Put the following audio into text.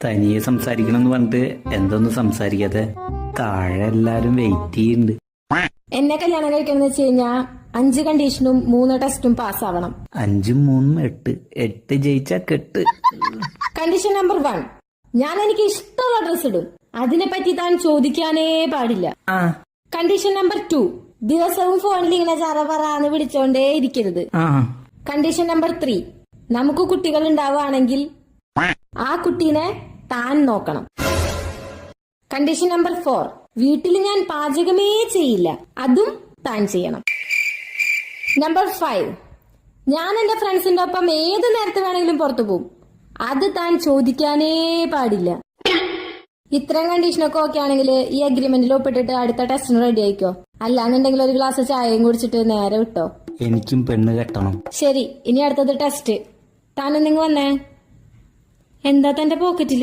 തനിയെ സംസാരിക്കണം എന്ന് പറഞ്ഞിട്ട് എന്തൊന്നും സംസാരിക്കാതെ താഴെ എല്ലാരും വെയിറ്റ് ചെയ്യുന്നുണ്ട്. എന്നെ കല്യാണം കഴിക്കണം വെച്ച് കഴിഞ്ഞാ 5 കണ്ടീഷനും 3 ടെസ്റ്റും പാസ്സാവണം. 5ഉം 3ഉം 8. 8 ജയിച്ചാ കെട്ട്. കണ്ടീഷൻ നമ്പർ 1, ഞാൻ എനിക്ക് ഇഷ്ടമുള്ള ഡ്രസ് ഇടും. അതിനെപ്പറ്റി താൻ ചോദിക്കാനേ പാടില്ല. കണ്ടീഷൻ നമ്പർ 2, ദിവസവും ഫോണിൽ ഇങ്ങനെ ചറപറാന്ന് വിളിച്ചോണ്ടേ ഇരിക്കരുത്. കണ്ടീഷൻ നമ്പർ 3, നമുക്ക് കുട്ടികൾ ഉണ്ടാവുകയാണെങ്കിൽ ആ കുട്ടീനെ താൻ നോക്കണം. കണ്ടീഷൻ നമ്പർ 4, വീട്ടിൽ ഞാൻ പാചകമേ ചെയ്യില്ല, അതും താൻ ചെയ്യണം. നമ്പർ 5, ഞാൻ എന്റെ ഫ്രണ്ട്സിന്റെ ഒപ്പം ഏത് നേരത്തെ വേണമെങ്കിലും പുറത്തു പോകും. അത് താൻ ചോദിക്കാനേ പാടില്ല. ഇത്രയും കണ്ടീഷനൊക്കെ ഓക്കെ ആണെങ്കിൽ ഈ അഗ്രിമെന്റിൽ ഒപ്പിട്ടിട്ട് അടുത്ത ടെസ്റ്റിന് റെഡി ആയിക്കോ. അല്ലാന്നുണ്ടെങ്കിൽ ഒരു ഗ്ലാസ് ചായയും കുടിച്ചിട്ട് നേരെ വിട്ടോ. എനിക്കും പെണ്ണ് കെട്ടണം. ശരി, ഇനി അടുത്തത് ടെസ്റ്റ്. താനൊന്നിങ്ങ് വന്നേ. എന്താ തന്റെ പോക്കറ്റിൽ?